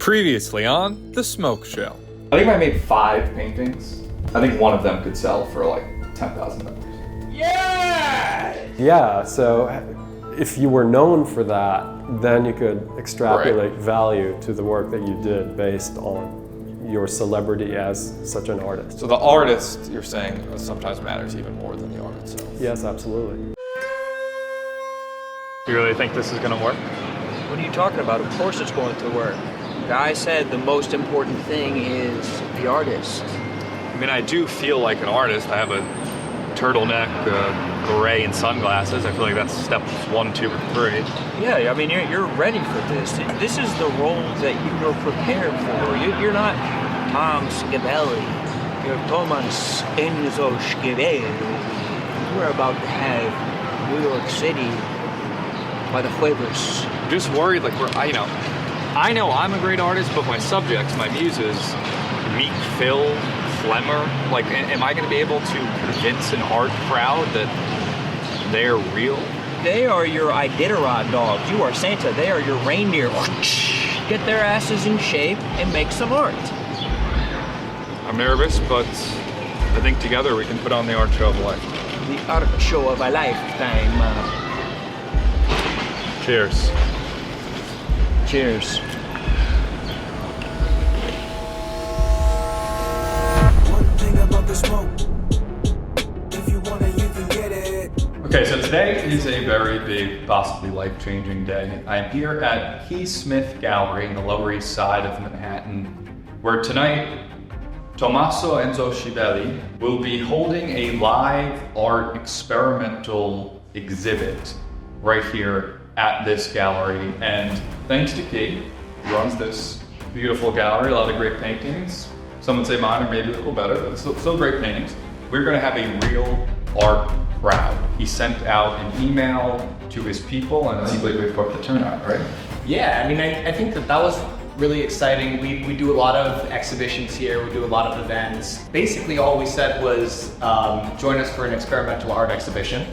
Previously on The Smoke Show. I think I made 5 paintings. I think one of them could sell for like $10,000. Yeah, so if you were known for that, then you could extrapolate value to the work that you did based on your celebrity as such an artist. So the artist, you're saying, sometimes matters even more than the art itself. Yes, absolutely. You really think this is going to work? What are you talking about? Of course it's going to work. The guy said the most important thing is the artist. I mean, I do feel like an artist. I have a turtleneck, beret, and sunglasses. I feel like that's steps 1, 2, or 3. Yeah, I mean, you're ready for this. This is the role that you are prepared for. You're not Tom Schiavelli. You're Thomas Enzo Schiavelli. We're about to have New York City by the flavors. I'm just worried, like, I know I'm a great artist, but my subjects, my muses, Meek, Phil, Flemmer, like, am I going to be able to convince an art crowd that they're real? They are your Iditarod dogs. You are Santa. They are your reindeer. Get their asses in shape and make some art. I'm nervous, but I think together we can put on the art show of life. The art show of a lifetime. Cheers. Cheers. Okay, so today is a very big, possibly life-changing day. I am here at P. Smith Gallery in the Lower East Side of Manhattan, where tonight Tommaso Enzo Schiavelli will be holding a live art experimental exhibit right here at this gallery. And thanks to Kate, who runs this beautiful gallery, a lot of great paintings. Some would say mine are maybe a little better, but still great paintings. We're gonna have a real art crowd. He sent out an email to his people, and it seems like we've got the turnout, right? Yeah, I mean, I think that was really exciting. We do a lot of exhibitions here, we do a lot of events. Basically, all we said was join us for an experimental art exhibition.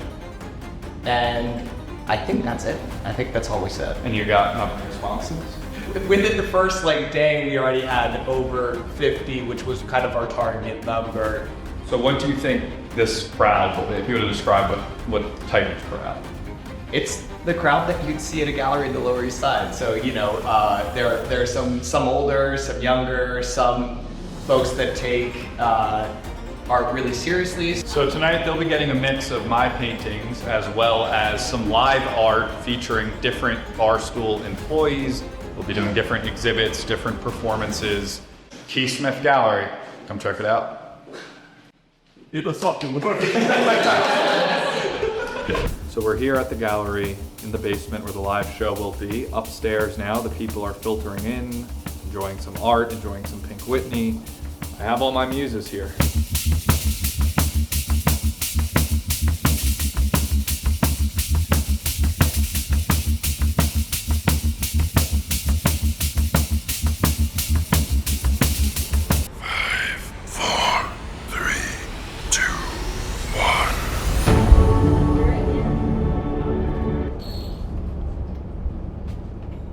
And I think that's it. I think that's all we said. And you got enough responses? Within the first day, we already had over 50, which was kind of our target number. So what do you think this crowd will be, if you were to describe what type of crowd? It's the crowd that you'd see at a gallery in the Lower East Side. So, there are some older, some younger, some folks that take art really seriously. So tonight they'll be getting a mix of my paintings as well as some live art featuring different Barstool employees. We'll be doing different exhibits, different performances. P. Smith Gallery, come check it out. So we're here at the gallery in the basement where the live show will be. Upstairs now, the people are filtering in, enjoying some art, enjoying some Pink Whitney. I have all my muses here.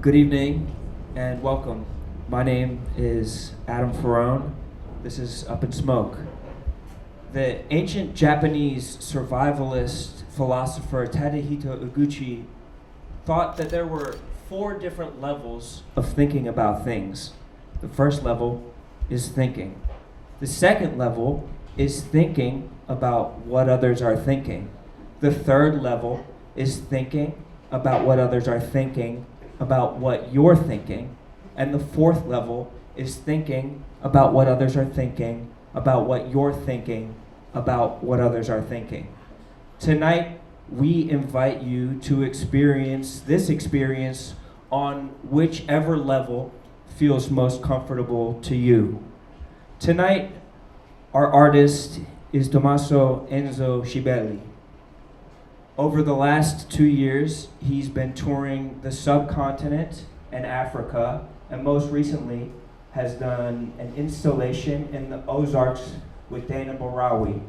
Good evening and welcome. My name is Adam Ferrone. This is Up in Smoke. The ancient Japanese survivalist philosopher Tadahito Uguchi thought that there were 4 different levels of thinking about things. The first level is thinking. The second level is thinking about what others are thinking. The third level is thinking about what others are thinking about what you're thinking, and the fourth level is thinking about what others are thinking, about what you're thinking, about what others are thinking. Tonight, we invite you to experience this experience on whichever level feels most comfortable to you. Tonight, our artist is Tommaso Enzo Schiavelli. Over the last 2 years, he's been touring the subcontinent and Africa, and most recently has done an installation in the Ozarks with Dana Barawi.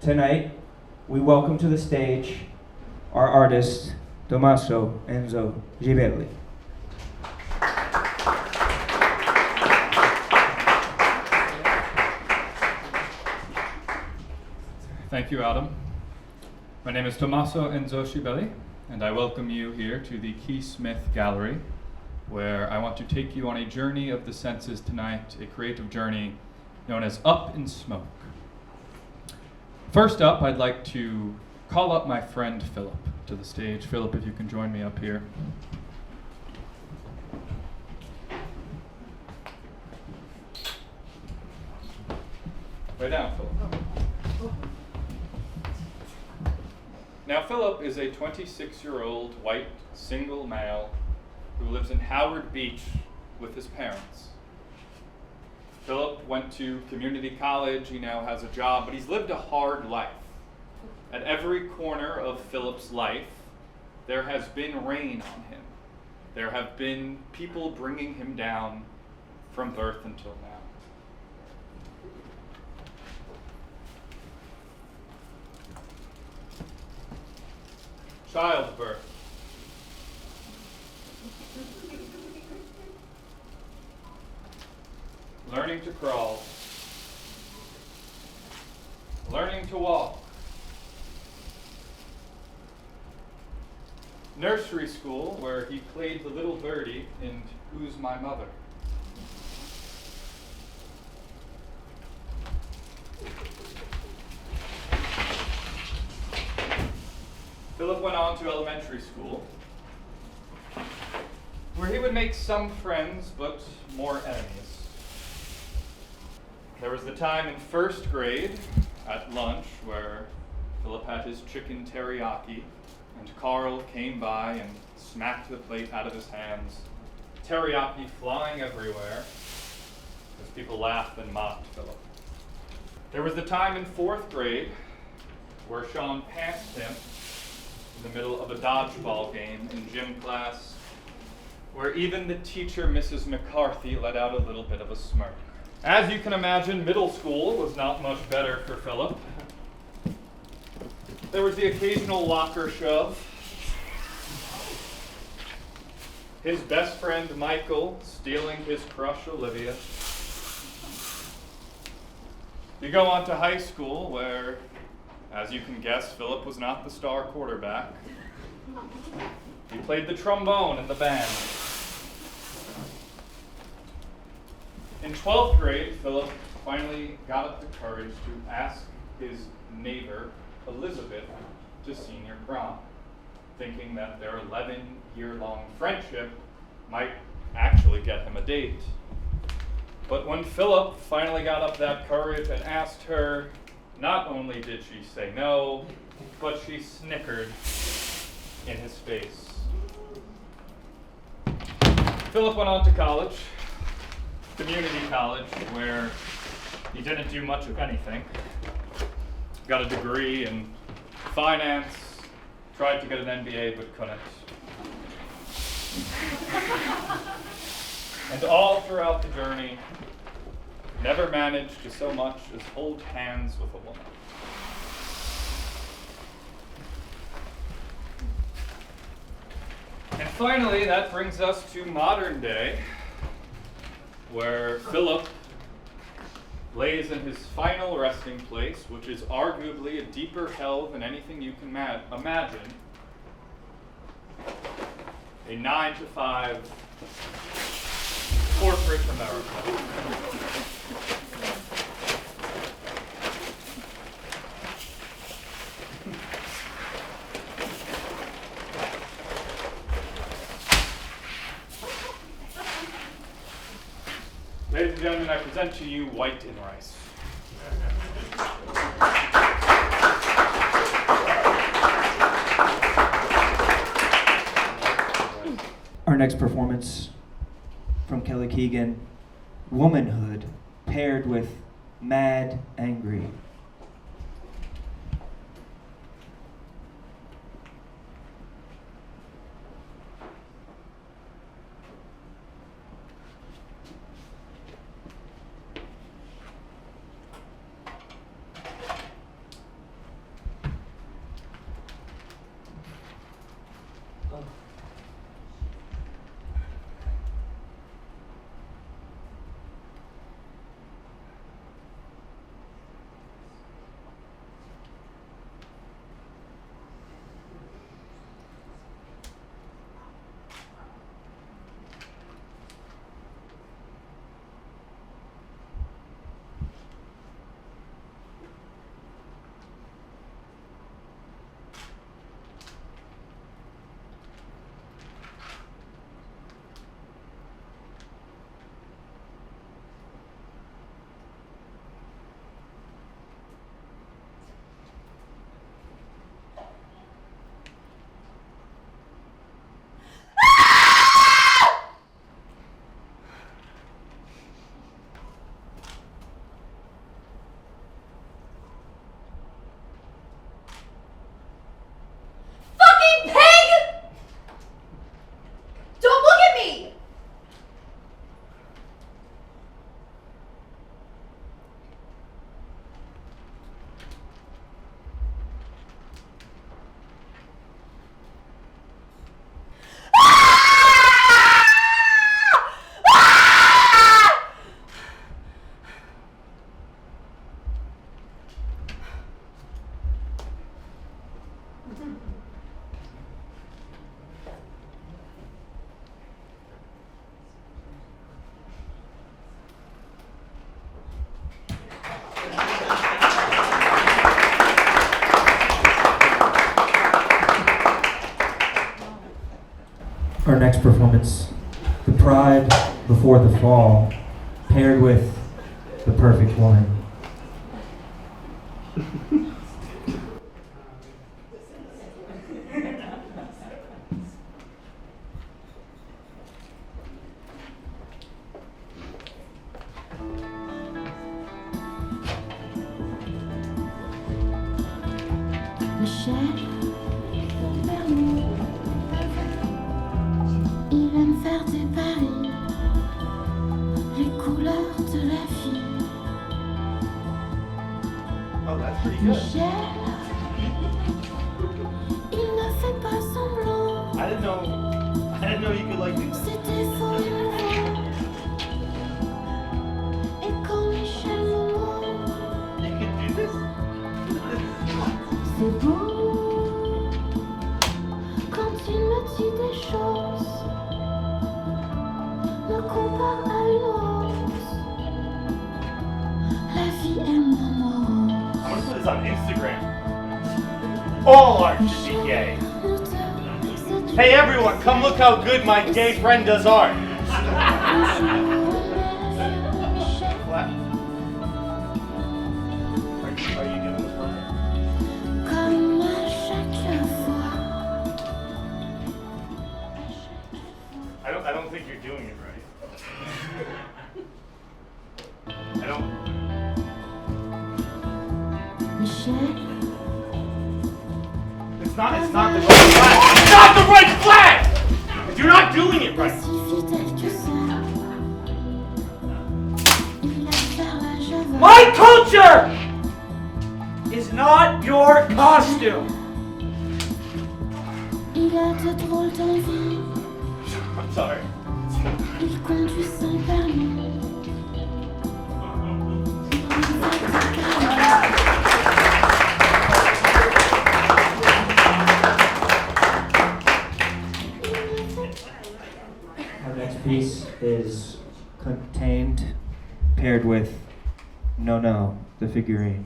Tonight, we welcome to the stage our artist, Tommaso Enzo Schiavelli. Thank you, Adam. My name is Tommaso Enzo Schibelli, and I welcome you here to the Key Smith Gallery, where I want to take you on a journey of the senses tonight, a creative journey known as Up in Smoke. First up, I'd like to call up my friend Phillip to the stage. Phillip, if you can join me up here. Lay down, Phillip. Now, Phillip is a 26-year-old white single male who lives in Howard Beach with his parents. Phillip went to community college, he now has a job, but he's lived a hard life. At every corner of Phillip's life, there has been rain on him. There have been people bringing him down from birth until now. Childbirth. Learning to crawl. Learning to walk. Nursery school, where he played the little birdie in Who's My Mother? Phillip went on to elementary school, where he would make some friends, but more enemies. There was the time in first grade at lunch where Phillip had his chicken teriyaki, and Carl came by and smacked the plate out of his hands, teriyaki flying everywhere, as people laughed and mocked Phillip. There was the time in fourth grade where Sean passed him in the middle of a dodgeball game in gym class, where even the teacher, Mrs. McCarthy, let out a little bit of a smirk. As you can imagine, middle school was not much better for Phillip. There was the occasional locker shove. His best friend, Michael, stealing his crush, Olivia. You go on to high school, where, as you can guess, Phillip was not the star quarterback. He played the trombone in the band. In 12th grade, Phillip finally got up the courage to ask his neighbor, Elizabeth, to senior prom, thinking that their 11-year-long friendship might actually get him a date. But when Phillip finally got up that courage and asked her, not only did she say no, but she snickered in his face. Phillip went on to college, community college, where he didn't do much of anything. Got a degree in finance, tried to get an MBA but couldn't. And all throughout the journey, never managed to so much as hold hands with a woman. And finally, that brings us to modern day, where Phillip lays in his final resting place, which is arguably a deeper hell than anything you can imagine. A 9-to-5 corporate America. Ladies and gentlemen, I present to you White in Rice. Our next performance from Kelly Keegan, Womanhood, paired with Mad Angry. our next performance, The Pride Before the Fall, paired with The Perfect Woman. Michel, mon permis, il aime faire des paris, les couleurs de la vie. Oh, that's pretty good. Michel, il ne fait pas semblant, I didn't know you could like do that. c'était faux et mauvais. Et quand Michel me ment, You could do this? c'est beau quand il me dit des choses, me compare à une rose. La vie est mon mot. I'm gonna put this on Instagram. All art should be gay. Hey everyone, come look how good my gay friend does art. What? Are you doing this one? Comme à chaque fois. I don't think you're doing it right. I don't. Michel, It's not the right flag. It's not the right flag! You're not doing it right. si fidèle que ça. Il laisse faire la java. My culture is not your costume. Il a de drôles d'envies. I'm sorry. Il conduit sans permis. Our next piece is Contained, paired with No No, the figurine.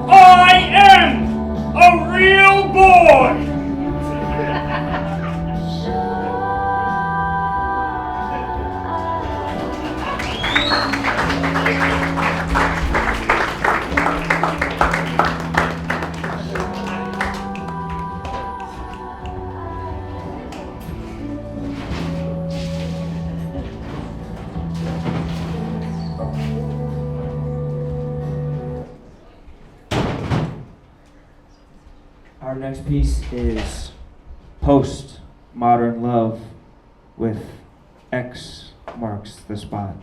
I am a real boy. Our next piece is Postmodern Love with X Marks the Spot.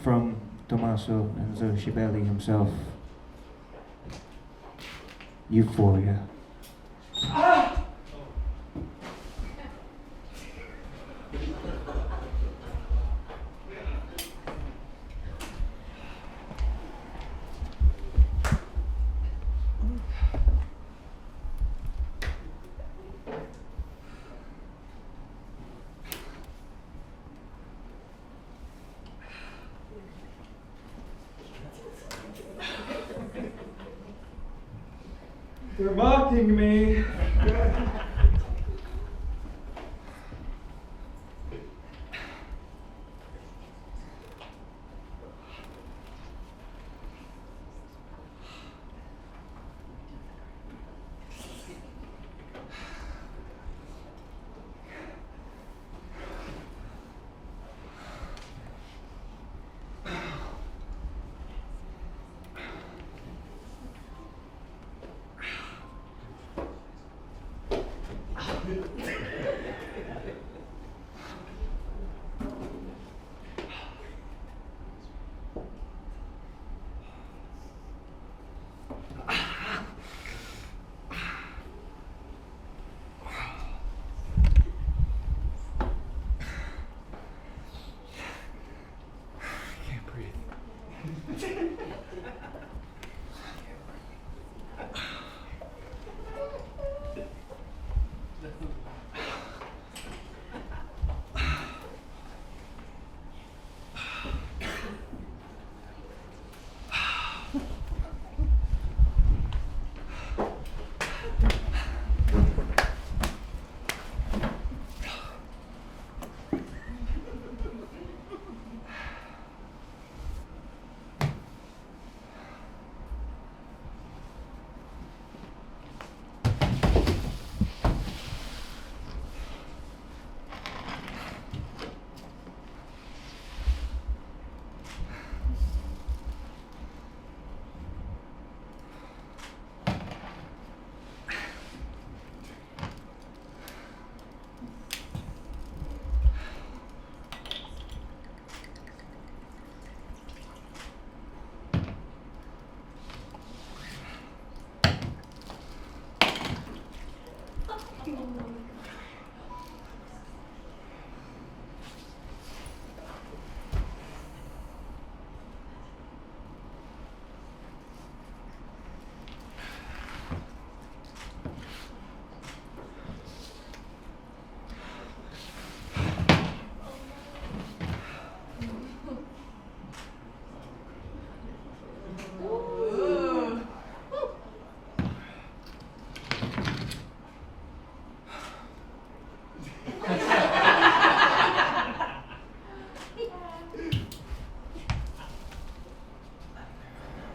from Tommaso Enzo Schibelli himself. Euphoria. They're mocking me.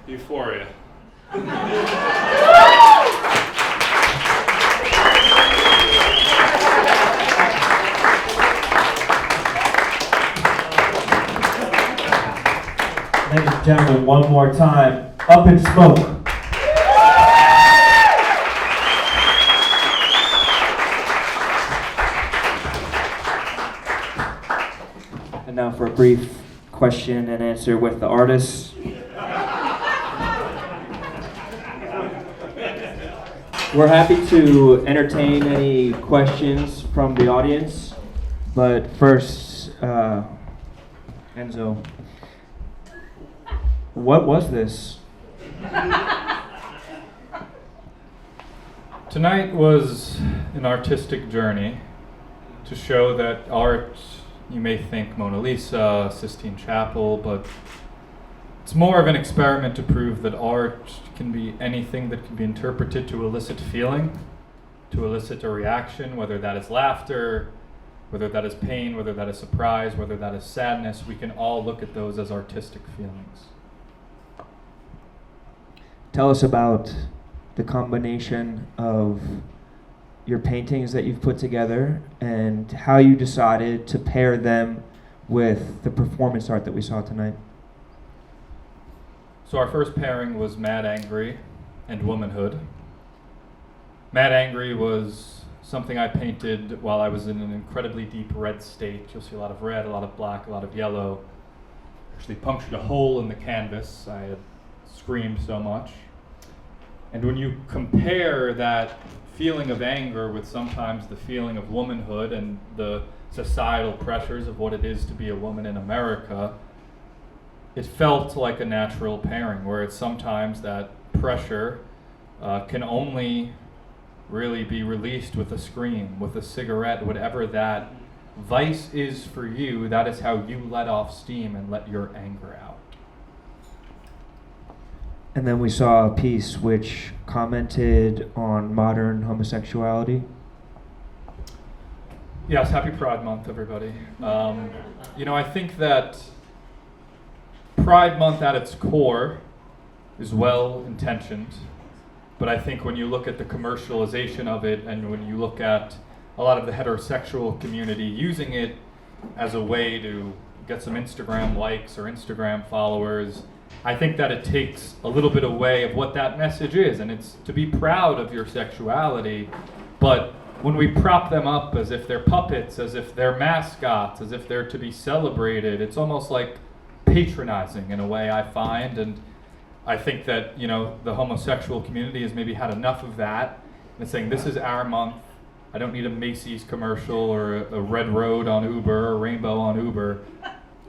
Euphoria. Ladies and gentlemen, one more time. Up in Smoke. And now for a brief question and answer with the artists. We're happy to entertain any questions from the audience, but first, Enzo, what was this? Tonight was an artistic journey to show that art, you may think Mona Lisa, Sistine Chapel, but it's more of an experiment to prove that art can be anything that can be interpreted to elicit feeling, to elicit a reaction, whether that is laughter, whether that is pain, whether that is surprise, whether that is sadness. We can all look at those as artistic feelings. Tell us about the combination of your paintings that you've put together and how you decided to pair them with the performance art that we saw tonight. So our first pairing was Mad Angry and Womanhood. Mad Angry was something I painted while I was in an incredibly deep red state. You'll see a lot of red, a lot of black, a lot of yellow. There's actually punctured a hole in the canvas. I had screamed so much. And when you compare that feeling of anger with sometimes the feeling of womanhood and the societal pressures of what it is to be a woman in America, it felt like a natural pairing, where it's sometimes that pressure can only really be released with a scream, with a cigarette, whatever that vice is for you. That is how you let off steam and let your anger out. And then we saw a piece which commented on modern homosexuality. Yes, happy Pride Month, everybody. I think that Pride Month at its core is well-intentioned, but I think when you look at the commercialization of it, and when you look at a lot of the heterosexual community using it as a way to get some Instagram likes or Instagram followers, I think that it takes a little bit away of what that message is, and it's to be proud of your sexuality. But when we prop them up as if they're puppets, as if they're mascots, as if they're to be celebrated, it's almost like patronizing in a way, I find. And I think that, the homosexual community has maybe had enough of that, and it's saying, this is our month. I don't need a Macy's commercial or a red road on Uber or rainbow on Uber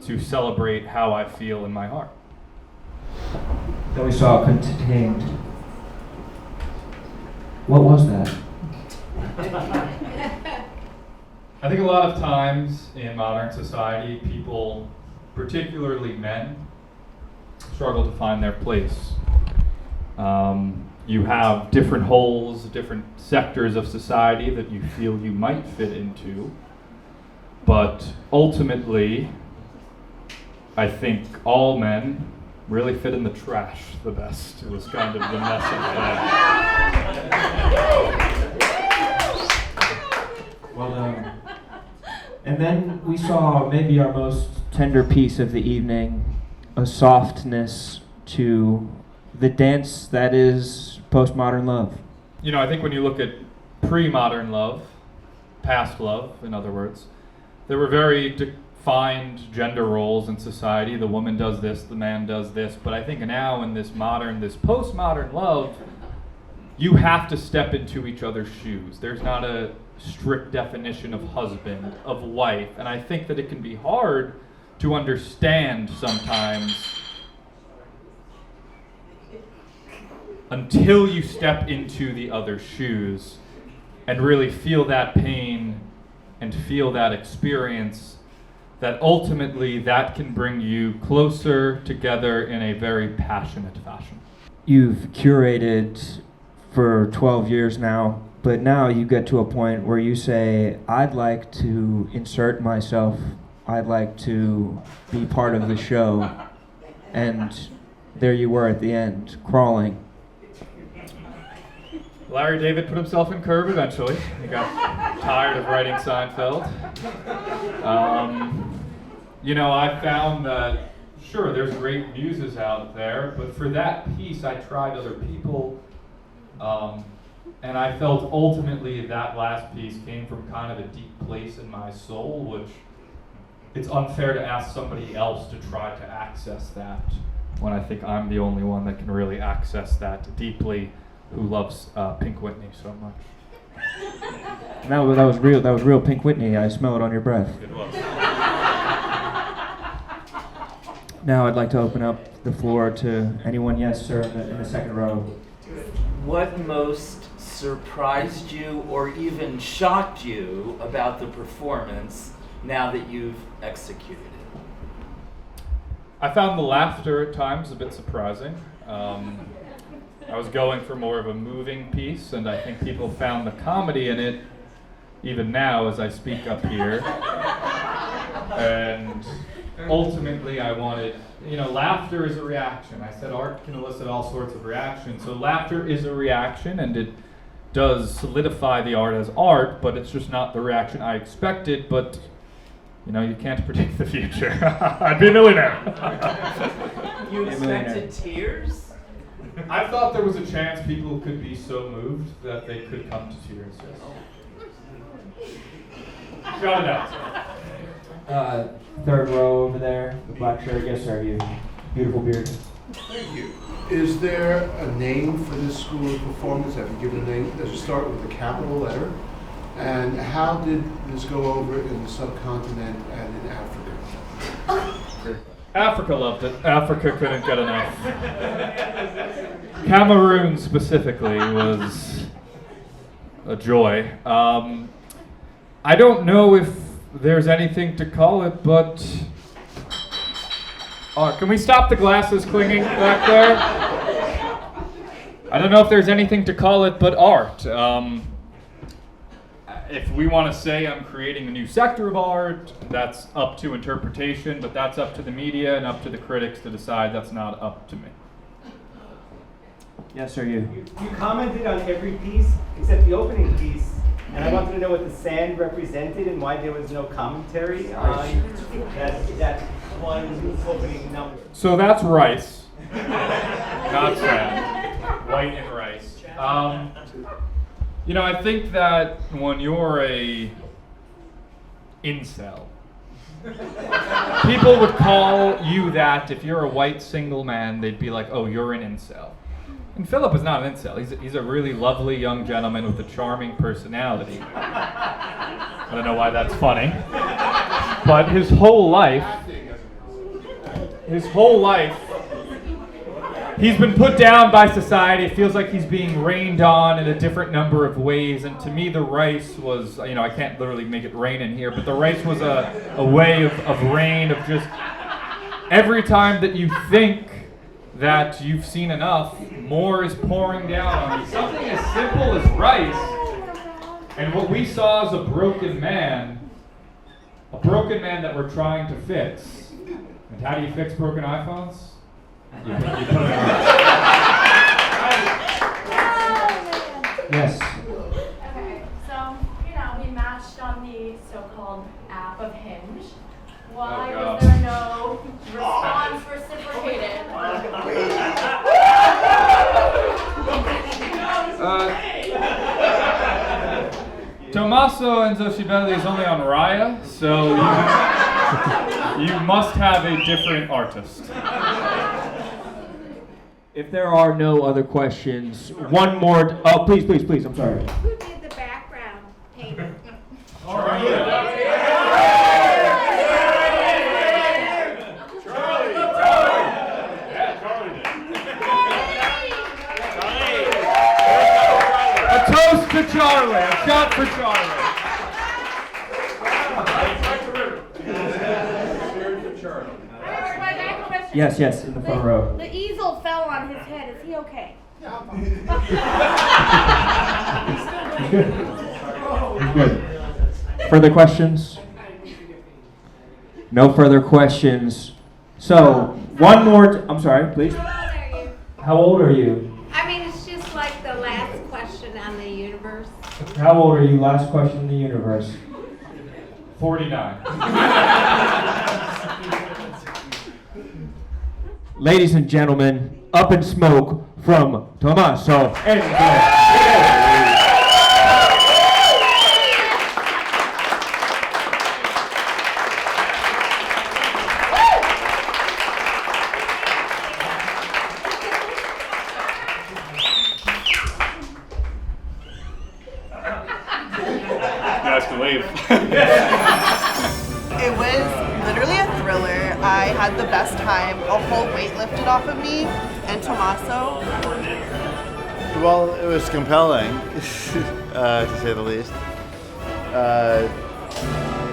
to celebrate how I feel in my heart. Then we saw contained. What was that? I think a lot of times in modern society, people, particularly men, struggle to find their place. You have different holes, different sectors of society that you feel you might fit into, but ultimately, I think all men really fit in the trash the best. It was kind of the message there. Well done. And then we saw maybe our most tender piece of the evening, a softness to the dance that is postmodern love. I think when you look at pre-modern love, past love, in other words, there were very defined gender roles in society. The woman does this, the man does this. But I think now in this postmodern love, you have to step into each other's shoes. There's not a strict definition of husband, of wife. And I think that it can be hard to understand sometimes until you step into the other's shoes and really feel that pain and feel that experience, that ultimately that can bring you closer together in a very passionate fashion. You've curated for 12 years now, but now you get to a point where you say, I'd like to insert myself, I'd like to be part of the show, and there you were at the end, crawling. Larry David put himself in Curb eventually. He got tired of writing Seinfeld. I found that, sure, there's great muses out there, but for that piece, I tried other people, and I felt ultimately that last piece came from kind of a deep place in my soul, which it's unfair to ask somebody else to try to access that when I think I'm the only one that can really access that deeply, who loves Pink Whitney so much. And that was real Pink Whitney. I smell it on your breath. It was. Now I'd like to open up the floor to anyone. Yes, sir, in the second row. What most surprised you or even shocked you about the performance now that you've executed it? I found the laughter at times a bit surprising. I was going for more of a moving piece, and I think people found the comedy in it, even now as I speak up here. And ultimately I wanted, laughter is a reaction. I said art can elicit all sorts of reactions. So laughter is a reaction, and it does solidify the art as art, but it's just not the reaction I expected. But, you can't predict the future. I'd be a millionaire. You expected tears? I thought there was a chance people could be so moved that they could come to tears. Yes. Got it out. Third row over there, the black shirt. Yes, sir. You. Beautiful beard. Thank you. Is there a name for this school of performance? Have you given a name? Does it start with a capital letter? And how did this go over in the subcontinent and in Africa? Africa loved it. Africa couldn't get enough. Cameroon specifically was a joy. I don't know if there's anything to call it, but can we stop the glasses clinging back there? I don't know if there's anything to call it but art. If we want to say I'm creating a new sector of art, that's up to interpretation, but that's up to the media and up to the critics to decide. That's not up to me. Yes, sir. You. You commented on every piece except the opening piece, and I wanted to know what the sand represented and why there was no commentary on that one opening number. So that's rice, not sand. White and rice. I think that when you're a incel, people would call you that. If you're a white single man, they'd be like, oh, you're an incel. And Phillip is not an incel. He's a really lovely young gentleman with a charming personality. I don't know why that's funny. But his whole life, he's been put down by society. It feels like he's being rained on in a different number of ways. And to me, the rice was, I can't literally make it rain in here, but the rice was a way of rain, of just every time that you think that you've seen enough, more is pouring down on you. Something as simple as rice. And what we saw is a broken man that we're trying to fix. And how do you fix broken iPhones? You put it on. Yes. Okay, so, we matched on the so-called app of Hinge. Why was there no response reciprocated? Tommaso and Zoshibelli is only on Raya, so you must have a different artist. If there are no other questions, one more. Oh, please, I'm sorry. Who did the background painting? A toast to Charlie. A shot for Charlie. Yes, in the front row. The easel fell on his head. Is he okay? He's good. He's good. Further questions? No further questions. So, one more. I'm sorry, please. How old are you? I mean, it's just like the last question on the universe. How old are you? Last question in the universe. 49. Ladies and gentlemen, Up in Smoke from Tommaso and It was literally a thriller. I had the best time. A whole weight lifted off of me. And Tommaso. Well, it was compelling, to say the least.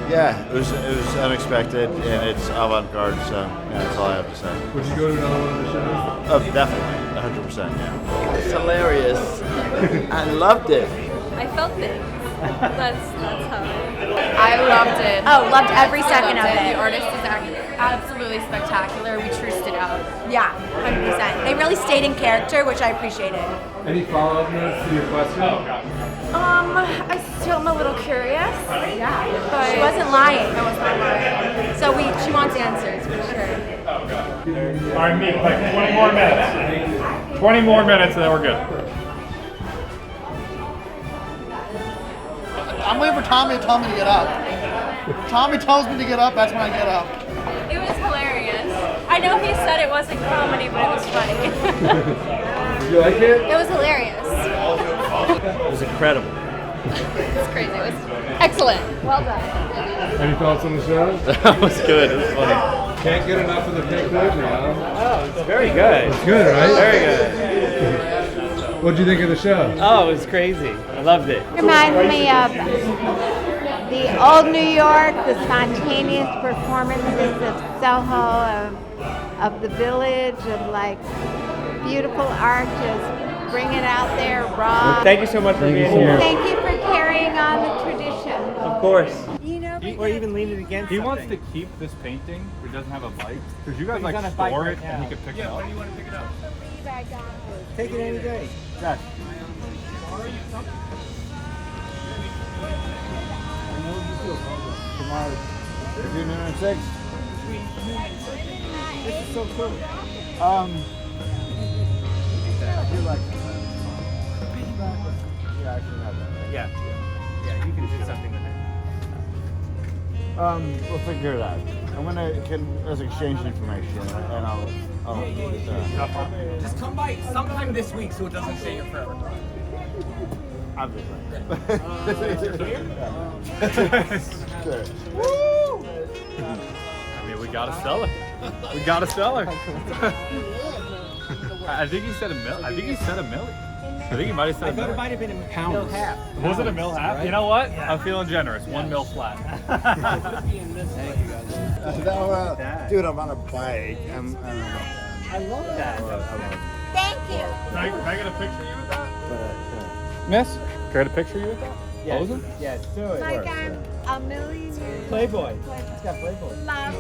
It was unexpected and it's avant-garde, so that's all I have to say. Would you go to another one of the shows? Oh, definitely, 100%, yeah. It was hilarious. I loved it. I felt things. That's how. I loved it. Oh, loved every second of it. The artist is absolutely spectacular. We truced it out. Yeah, 100%. They really stayed in character, which I appreciated. Any follow-up notes to your question? I still am a little curious. Yeah, but she wasn't lying. I was not lying. So she wants answers for sure. Oh, God. All right, Meek, like 20 more minutes. 20 more minutes and then we're good. I'm waiting for Tommy to tell me to get up. Tommy tells me to get up, that's when I get up. It was hilarious. I know he said it wasn't comedy, but it was funny. You like it? It was hilarious. It was incredible. It's crazy. It was excellent. Well done. Any thoughts on the show? That was good. It was funny. Can't get enough of the Pink Whitney, huh? Oh, it's very good. It's good, right? Very good. What'd you think of the show? Oh, it was crazy. I loved it. Reminds me of the old New York, the spontaneous performances of Soho, of the village, of like beautiful art, just bring it out there raw. Thank you so much for being here. Thank you for carrying on the tradition. Of course. Or even leaning against He something. wants to keep this painting, but doesn't have a bike. Because you guys He's like on a bike store right it now. and he could pick it up. When do you want to pick it up? Take it any day. Josh. Tomorrow, between noon and 6. This is so cool. I do like that. Yeah, I should have that. Yeah, you can do something with it. We'll figure it out. I'm gonna let's exchange information, and I'll Just come by sometime this week so it doesn't stay here forever. obviously. Woo! I mean, we gotta sell it. We gotta sell her. I think he said a mil. I think he said a million. I think he might have said I a thought it million. might have been a Pounds. mil half. Was it a mil half? You know what? I'm feeling generous. Yeah. 1 mil flat. Dude, I'm on a bike. I love that. Thank you. Can I get a picture of you with that? Miss? Can I get a picture of you with that? Yes. Pose him? Yes, do it. Like I'm a million years. Playboy. It's got Playboy. Love.